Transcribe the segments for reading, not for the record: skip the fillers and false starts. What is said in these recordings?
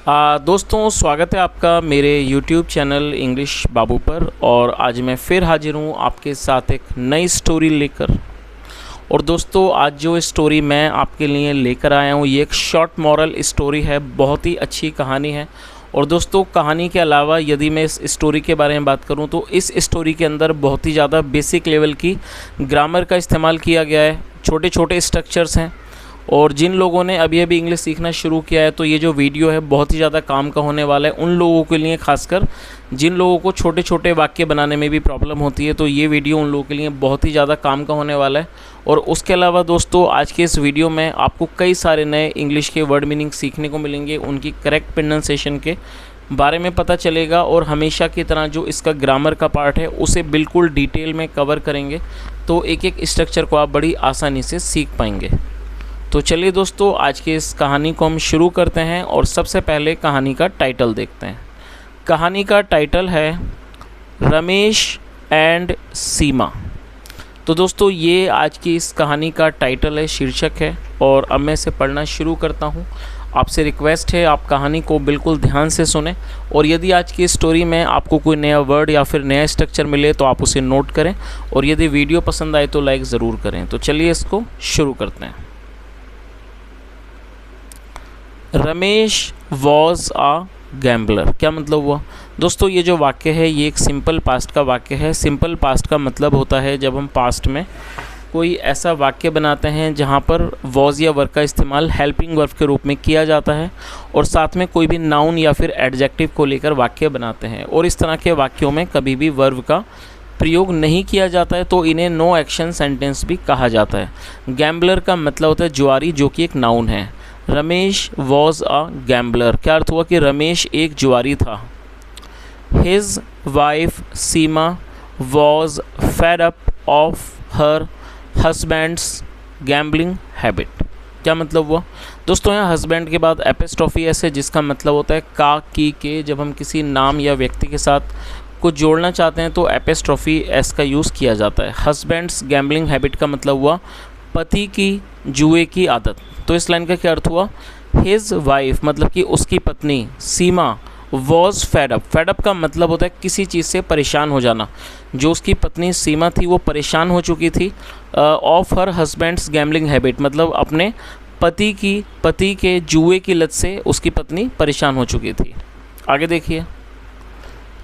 दोस्तों, स्वागत है आपका मेरे YouTube चैनल इंग्लिश बाबू पर। और आज मैं फिर हाजिर हूँ आपके साथ एक नई स्टोरी लेकर। और दोस्तों, आज जो स्टोरी मैं आपके लिए लेकर आया हूँ ये एक शॉर्ट मॉरल स्टोरी है। बहुत ही अच्छी कहानी है। और दोस्तों, कहानी के अलावा यदि मैं इस स्टोरी के बारे में बात करूँ तो इस स्टोरी के अंदर बहुत ही ज़्यादा बेसिक लेवल की ग्रामर का इस्तेमाल किया गया है। छोटे छोटे स्ट्रक्चर्स हैं और जिन लोगों ने अभी अभी इंग्लिश सीखना शुरू किया है तो ये जो वीडियो है बहुत ही ज़्यादा काम का होने वाला है उन लोगों के लिए, खासकर जिन लोगों को छोटे छोटे वाक्य बनाने में भी प्रॉब्लम होती है। तो ये वीडियो उन लोगों के लिए बहुत ही ज़्यादा काम का होने वाला है। और उसके अलावा दोस्तों, आज के इस वीडियो में आपको कई सारे नए इंग्लिश के वर्ड मीनिंग सीखने को मिलेंगे, उनकी करेक्ट प्रोनाउंसिएशन के बारे में पता चलेगा। और हमेशा की तरह जो इसका ग्रामर का पार्ट है उसे बिल्कुल डिटेल में कवर करेंगे, तो एक एक स्ट्रक्चर को आप बड़ी आसानी से सीख पाएंगे। तो चलिए दोस्तों, आज की इस कहानी को हम शुरू करते हैं और सबसे पहले कहानी का टाइटल देखते हैं। कहानी का टाइटल है रमेश एंड सीमा। तो दोस्तों, ये आज की इस कहानी का टाइटल है, शीर्षक है। और अब मैं इसे पढ़ना शुरू करता हूँ। आपसे रिक्वेस्ट है आप कहानी को बिल्कुल ध्यान से सुनें। और यदि आज की स्टोरी में आपको कोई नया वर्ड या फिर नया स्ट्रक्चर मिले तो आप उसे नोट करें। और यदि वीडियो पसंद आए तो लाइक ज़रूर करें। तो चलिए इसको शुरू करते हैं। Ramesh was a gambler. क्या मतलब हुआ दोस्तों? ये जो वाक्य है ये एक सिंपल पास्ट का वाक्य है। सिंपल पास्ट का मतलब होता है जब हम पास्ट में कोई ऐसा वाक्य बनाते हैं जहाँ पर वॉज या वर्ब का इस्तेमाल हेल्पिंग वर्ब के रूप में किया जाता है और साथ में कोई भी नाउन या फिर एडजेक्टिव को लेकर वाक्य बनाते हैं। और इस तरह के वाक्यों में कभी भी वर्ब का प्रयोग नहीं किया जाता है, तो इन्हें नो एक्शन सेंटेंस भी कहा जाता है। गैम्बलर का मतलब होता है जुआरी, जो कि एक नाउन है। Ramesh was a gambler. क्या अर्थ हुआ कि रमेश एक जुआरी था। His wife Seema was fed up of her husband's gambling habit. क्या मतलब हुआ दोस्तों? यहाँ हस्बैंड के बाद एपिस्ट्रॉफी एस है, जिसका मतलब होता है का, की, के। जब हम किसी नाम या व्यक्ति के साथ कुछ जोड़ना चाहते हैं तो एपिस्ट्रॉफी एस का यूज़ किया जाता है। हस्बैंड्स गैम्बलिंग हैबिट का मतलब हुआ पति की जुए की आदत। तो इस लाइन का क्या अर्थ हुआ? हिज वाइफ मतलब कि उसकी पत्नी Seema was fed up. Fed up का मतलब होता है किसी चीज़ से परेशान हो जाना। जो उसकी पत्नी सीमा थी वो परेशान हो चुकी थी of her husband's gambling habit, मतलब अपने पति के जुए की लत से उसकी पत्नी परेशान हो चुकी थी। आगे देखिए।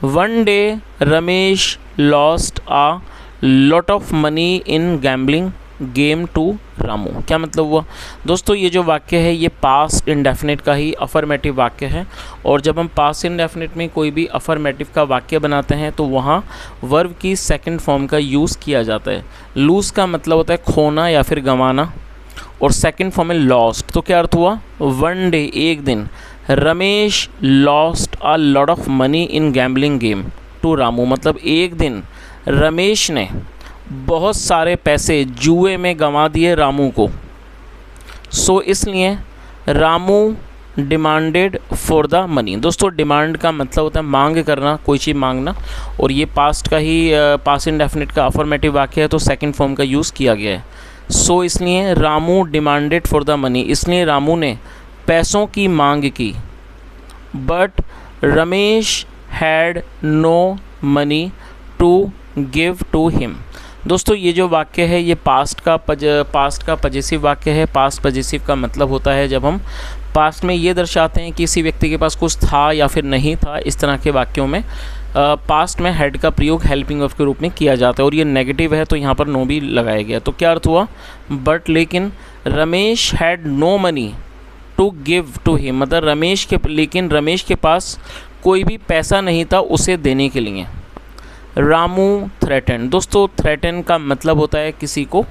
One day Ramesh lost a lot of money in gambling game to Ramu. क्या मतलब हुआ दोस्तों? ये जो वाक्य है ये पास्ट इंडेफिनिट का ही अफर्मेटिव वाक्य है। और जब हम पास्ट इंडेफिनिट में कोई भी अफर्मेटिव का वाक्य बनाते हैं तो वहाँ वर्ब की सेकंड फॉर्म का यूज़ किया जाता है। लूज़ का मतलब होता है खोना या फिर गंवाना, और सेकंड फॉर्म है लॉस्ट। तो क्या अर्थ हुआ? वन डे एक दिन, Ramesh lost a lot of money in gambling game to Ramu, मतलब एक दिन रमेश ने बहुत सारे पैसे जुए में गंवा दिए रामू को। सो इसलिए Ramu demanded for the money. दोस्तों, डिमांड का मतलब होता है मांग करना, कोई चीज़ मांगना। और ये पास्ट का ही पास्ट इंडेफिनिट का अफर्मेटिव वाक्य है, तो सेकंड फॉर्म का यूज़ किया गया है। सो इसलिए Ramu demanded for the money, इसलिए रामू ने पैसों की मांग की। But Ramesh had no money to give to him. दोस्तों, ये जो वाक्य है ये पास्ट का पजेसिव वाक्य है। पास्ट पजेसिव का मतलब होता है जब हम पास्ट में ये दर्शाते हैं कि किसी व्यक्ति के पास कुछ था या फिर नहीं था। इस तरह के वाक्यों में पास्ट में हैड का प्रयोग हेल्पिंग वर्ब के रूप में किया जाता है। और ये नेगेटिव है तो यहाँ पर नो भी लगाया गया। तो क्या अर्थ हुआ? बट लेकिन Ramesh had no money to give to him, मतलब रमेश के पास कोई भी पैसा नहीं था उसे देने के लिए। रामू थ्रेटन। दोस्तों, थ्रेटन का मतलब होता है किसी को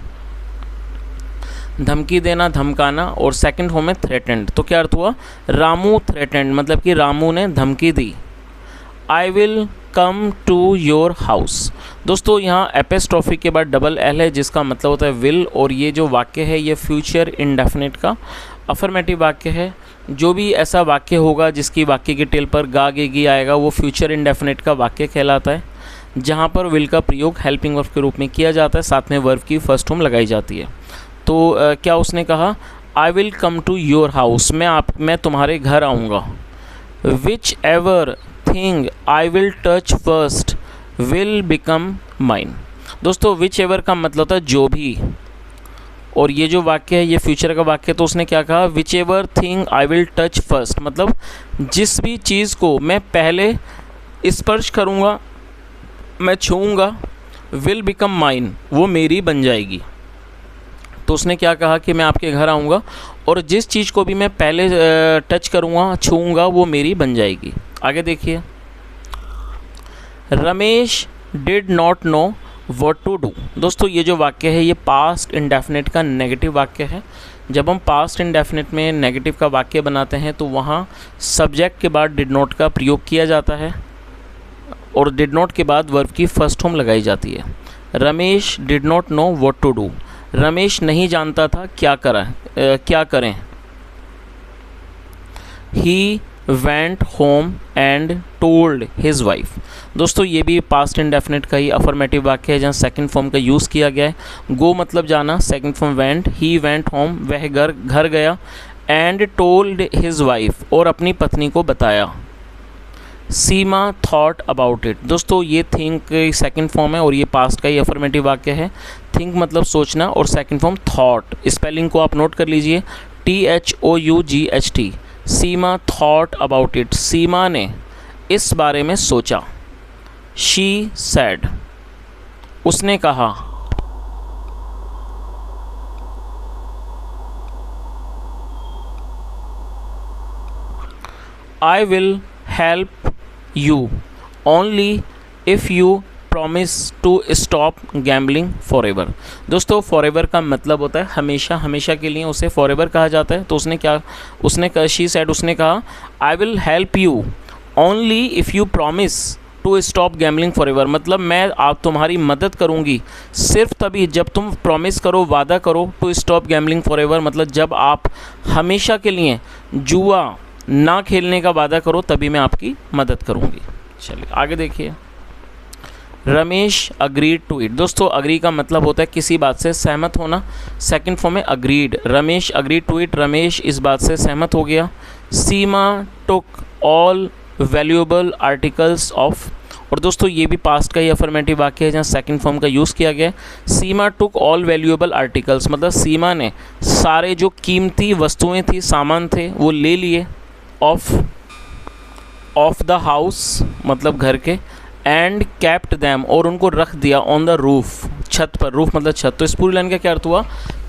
धमकी देना, धमकाना, और सेकंड फॉर्म में थ्रेटेंड। तो क्या अर्थ हुआ? रामू थ्रेटेंड मतलब कि रामू ने धमकी दी। I will come to your house. दोस्तों, यहाँ एपिस्ट्रॉफी के बाद डबल एल है, जिसका मतलब होता है विल। और ये जो वाक्य है ये फ्यूचर इंडेफिनिट का अफर्मेटिव वाक्य है। जो भी ऐसा वाक्य होगा जिसकी वाक्य के टेल पर गा गेगी आएगा वो फ्यूचर इंडेफिनिट का वाक्य कहलाता है, जहाँ पर विल का प्रयोग हेल्पिंग वर्ब के रूप में किया जाता है, साथ में वर्ब की फर्स्ट फॉर्म लगाई जाती है। तो क्या उसने कहा? I will come to your house, मैं तुम्हारे घर आऊँगा। Whichever thing I will touch first will become mine. दोस्तों विच एवर का मतलब होता है जो भी, और ये जो वाक्य है ये फ्यूचर का वाक्य है, तो उसने क्या कहा, which ever thing I will touch first, मतलब जिस भी चीज़ को मैं पहले स्पर्श करूँगा, मैं छूँगा, विल बिकम माइन, वो मेरी बन जाएगी। तो उसने क्या कहा कि मैं आपके घर आऊँगा और जिस चीज़ को भी मैं पहले टच करूँगा, छूँगा, वो मेरी बन जाएगी। आगे देखिए, Ramesh did not know what to do. दोस्तों ये जो वाक्य है ये पास्ट इंडेफिनिट का नेगेटिव वाक्य है। जब हम पास्ट इंडेफिनिट में नेगेटिव का वाक्य बनाते हैं तो वहाँ सब्जेक्ट के बाद डिड नॉट का प्रयोग किया जाता है और डिड नॉट के बाद वर्ब की फर्स्ट फॉर्म लगाई जाती है। Ramesh did not know what to do, Ramesh नहीं जानता था क्या करें। He went home and told his wife. दोस्तों ये भी पास्ट इंडेफिनिट का ही अफर्मेटिव वाक्य है जहाँ सेकंड फॉर्म का यूज़ किया गया है। गो मतलब जाना, सेकंड फॉर्म वेंट, ही वेंट होम, वह घर गया, एंड टोल्ड हिज वाइफ, और अपनी पत्नी को बताया। सीमा थॉट अबाउट इट। दोस्तों ये थिंक सेकंड फॉर्म है और ये पास्ट का ही अफर्मेटिव वाक्य है। थिंक मतलब सोचना और सेकंड फॉर्म थॉट, स्पेलिंग को आप नोट कर लीजिए, THOUGHT। Seema thought about it, Seema ने इस बारे में सोचा। शी सेड, उसने कहा। I will help you only if you promise to stop gambling for ever. दोस्तों फॉर एवर का मतलब होता है हमेशा, हमेशा के लिए उसे फॉर एवर कहा जाता है। तो उसने शी सेड, उसने कहा I will help you only if you promise to stop gambling for ever, मतलब मैं आप तुम्हारी मदद करूंगी सिर्फ तभी जब तुम प्रॉमिस करो, वादा करो, to stop gambling for ever, मतलब जब आप हमेशा के लिए जुआ ना खेलने का वादा करो तभी मैं आपकी मदद करूंगी। चलिए आगे देखिए, रमेश अग्रीड टू इट। दोस्तों अग्री का मतलब होता है किसी बात से सहमत होना, सेकंड फॉर्म में agreed. Ramesh agreed to it, Ramesh इस बात से सहमत हो गया। Seema took all valuable articles off, और दोस्तों ये भी पास्ट का ही अफर्मेटिव वाक्य है जहाँ सेकंड फॉर्म का यूज़ किया गया है। सीमा टुक ऑल वैल्यूएबल आर्टिकल्स, मतलब सीमा ने सारे जो कीमती वस्तुएं थी, सामान थे, वो ले लिए। ऑफ द हाउस मतलब घर के, एंड कैप्ट दैम, और उनको रख दिया, ऑन द रूफ छत पर, रूफ मतलब छत। तो इस पूरी लाइन का क्या अर्थ हुआ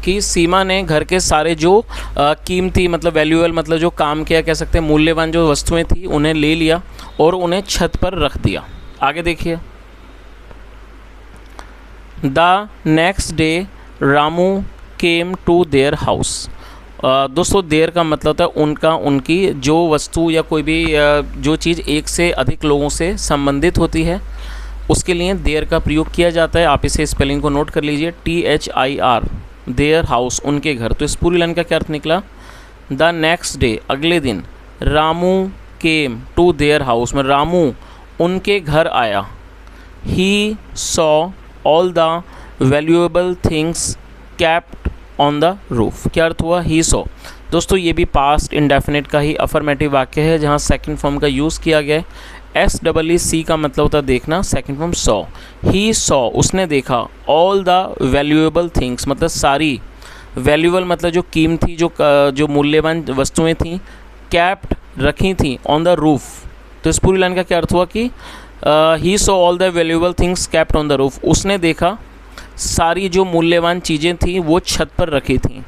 कि सीमा ने घर के सारे जो कीमती मतलब वैल्यूएबल मतलब जो काम किया, कह सकते हैं मूल्यवान जो वस्तुएं थी उन्हें ले लिया और उन्हें छत पर रख दिया। आगे देखिए, the next day Ramu came to their house. दोस्तों देर का मतलब होता है उनका, उनकी, जो वस्तु या कोई भी जो चीज़ एक से अधिक लोगों से संबंधित होती है उसके लिए देर का प्रयोग किया जाता है। आप इसे स्पेलिंग को नोट कर लीजिए, THIR, देयर हाउस, उनके घर। तो इस पूरी लाइन का क्या अर्थ निकला, द नेक्स्ट डे अगले दिन, Ramu came to their house में रामू उनके घर आया। He saw all the valuable things kept on the roof. क्या अर्थ हुआ, ही सॉ। दोस्तों ये भी पास्ट इंडेफिनिट का ही अफर्मेटिव वाक्य है जहाँ सेकंड फॉर्म का यूज़ किया गया है। SEE का मतलब होता है देखना, second form saw. He saw उसने देखा, ऑल द वैल्यूएबल थिंग्स मतलब सारी, वैल्यूएबल मतलब जो कीमती जो मूल्यवान वस्तुएं थीं, कैप्ट रखी थी, ऑन द रूफ। तो इस पूरी लाइन का क्या अर्थ हुआ कि ही saw all the valuable things kept on the roof, उसने देखा सारी जो मूल्यवान चीज़ें थीं वो छत पर रखी थीं।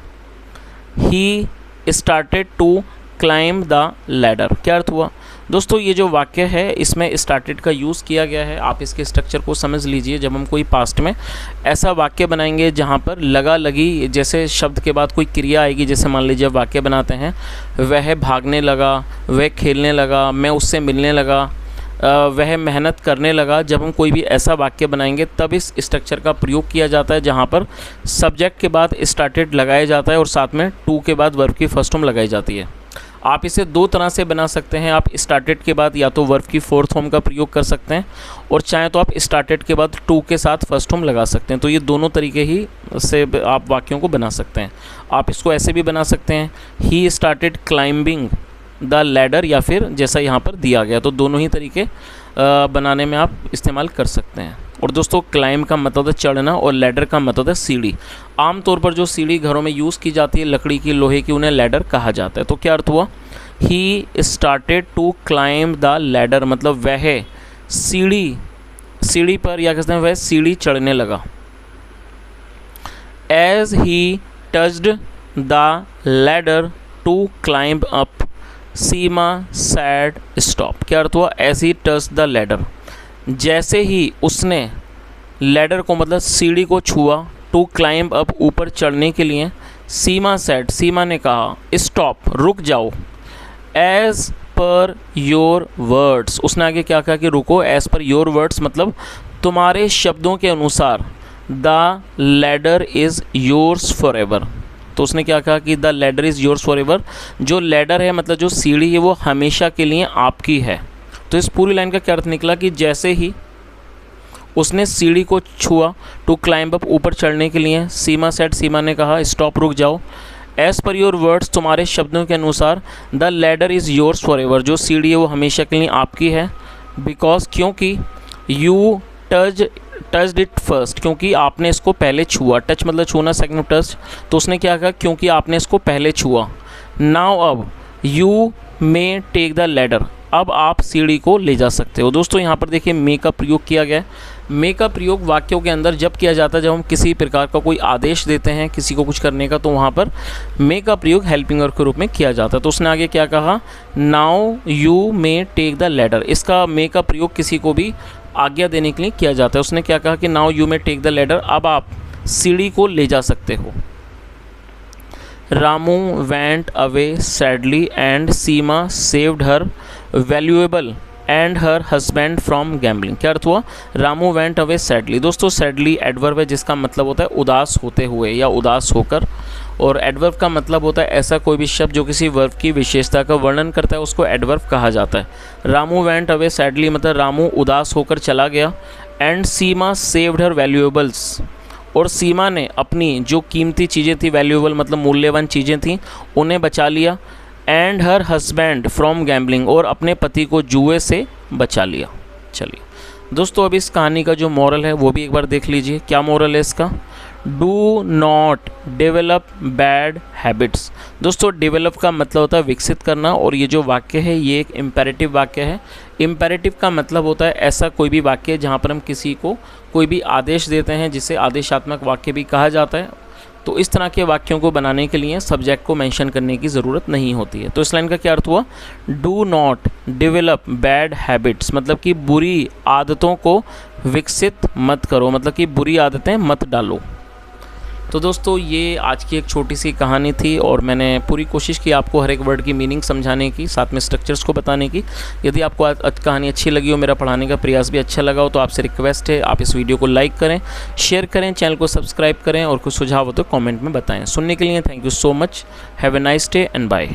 He started to climb the ladder. क्या अर्थ हुआ, दोस्तों ये जो वाक्य है इसमें स्टार्टेड का यूज़ किया गया है। आप इसके स्ट्रक्चर को समझ लीजिए। जब हम कोई पास्ट में ऐसा वाक्य बनाएंगे जहाँ पर लगा लगी जैसे शब्द के बाद कोई क्रिया आएगी, जैसे मान लीजिए वाक्य बनाते हैं, वह भागने लगा, वह खेलने लगा, मैं उससे मिलने लगा, वह मेहनत करने लगा। जब हम कोई भी ऐसा वाक्य बनाएंगे तब इस स्ट्रक्चर का प्रयोग किया जाता है जहाँ पर सब्जेक्ट के बाद स्टार्टेड लगाया जाता है और साथ में टू के बाद वर्ब की फर्स्ट फॉर्म लगाई जाती है। आप इसे दो तरह से बना सकते हैं। आप स्टार्टेड के बाद या तो वर्ब की फोर्थ फॉर्म का प्रयोग कर सकते हैं और चाहे तो आप स्टार्टेड के बाद टू के साथ फर्स्ट फॉर्म लगा सकते हैं। तो ये दोनों तरीके ही से आप वाक्यों को बना सकते हैं। आप इसको ऐसे भी बना सकते हैं, he started climbing the ladder या फिर जैसा यहाँ पर दिया गया, तो दोनों ही तरीके बनाने में आप इस्तेमाल कर सकते हैं। और दोस्तों क्लाइंब का मतलब होता है चढ़ना और लैडर का मतलब होता है सीढ़ी। आमतौर पर जो सीढ़ी घरों में यूज़ की जाती है लकड़ी की, लोहे की, उन्हें लैडर कहा जाता है। तो क्या अर्थ हुआ, he started to climb the ladder, मतलब वह सीढ़ी पर या कहते हैं वह सीढ़ी चढ़ने लगा। As he touched the ladder to climb up, Seema said stop. क्या अर्थ हुआ, as he touch the ladder, जैसे ही उसने लैडर को मतलब सीढ़ी को छुआ, टू क्लाइंब अप ऊपर चढ़ने के लिए, सीमा सैड सीमा ने कहा, स्टॉप रुक जाओ, एज पर योर वर्ड्स, उसने आगे क्या कहा कि रुको, एज पर योर वर्ड्स मतलब तुम्हारे शब्दों के अनुसार, the ladder is yours for ever. तो उसने क्या कहा कि the ladder is yours for ever, जो लैडर है मतलब जो सीढ़ी है वो हमेशा के लिए आपकी है। तो इस पूरी लाइन का क्या अर्थ निकला कि जैसे ही उसने सीढ़ी को छुआ, टू क्लाइंब अप ऊपर चढ़ने के लिए, सीमा सेड सीमा ने कहा स्टॉप रुक जाओ, एज पर योर वर्ड्स तुम्हारे शब्दों के अनुसार, the ladder is yours for ever, जो सीढ़ी है वो हमेशा के लिए आपकी है। बिकॉज क्योंकि यू टच्ड इट फर्स्ट, क्योंकि आपने इसको पहले छुआ, टच मतलब छूना, सेकंड टच, तो उसने क्या कहा क्योंकि आपने इसको पहले छुआ। नाउ अब you may take the ladder, अब आप सीढ़ी को ले जा सकते हो। दोस्तों यहाँ पर देखिए मे का प्रयोग किया गया है। मे का प्रयोग वाक्यों के अंदर जब किया जाता है जब हम किसी प्रकार का कोई आदेश देते हैं किसी को कुछ करने का, तो वहाँ पर मे का प्रयोग हेल्पिंग वर्ब के रूप में किया जाता है। तो उसने आगे क्या कहा, now you may take the ladder, इसका मे का प्रयोग किसी को भी आज्ञा देने के लिए किया जाता है। उसने क्या कहा कि now you may take the ladder, अब आप सीढ़ी को ले जा सकते हो। Ramu went away sadly and Seema saved her valuable and her husband from gambling. क्या अर्थ हुआ, रामू वेंट अवे सैडली। दोस्तों सैडली एडवर्ब है जिसका मतलब होता है उदास होते हुए या उदास होकर, और एडवर्ब का मतलब होता है ऐसा कोई भी शब्द जो किसी वर्ब की विशेषता का वर्णन करता है उसको एडवर्ब कहा जाता है। रामू वेंट अवे सैडली मतलब रामू उदास होकर चला गया, and Seema saved her valuables, और सीमा ने अपनी जो कीमती चीज़ें थी, वैल्यूएबल मतलब मूल्यवान चीज़ें थी, उन्हें बचा लिया, and her husband from gambling, और अपने पति को जुए से बचा लिया। चलिए दोस्तों अब इस कहानी का जो मॉरल है वो भी एक बार देख लीजिए। क्या मॉरल है इसका, do not develop bad habits. दोस्तों डेवलप का मतलब होता है विकसित करना, और ये जो वाक्य है ये एक इम्पेरेटिव वाक्य है। इम्पेरेटिव का मतलब होता है ऐसा कोई भी वाक्य जहाँ पर हम किसी को कोई भी आदेश देते हैं जिसे आदेशात्मक वाक्य भी कहा जाता है। तो इस तरह के वाक्यों को बनाने के लिए सब्जेक्ट को मेंशन करने की ज़रूरत नहीं होती है। तो इस लाइन का क्या अर्थ हुआ, do not develop bad habits, मतलब कि बुरी आदतों को विकसित मत करो, मतलब कि बुरी आदतें मत डालो। तो दोस्तों ये आज की एक छोटी सी कहानी थी, और मैंने पूरी कोशिश की आपको हर एक वर्ड की मीनिंग समझाने की, साथ में स्ट्रक्चर्स को बताने की। यदि आपको आज कहानी अच्छी लगी हो, मेरा पढ़ाने का प्रयास भी अच्छा लगा हो, तो आपसे रिक्वेस्ट है आप इस वीडियो को लाइक करें, शेयर करें, चैनल को सब्सक्राइब करें, और कुछ सुझाव हो तो कमेंट में बताएं। सुनने के लिए thank you so much. Have a nice day and bye.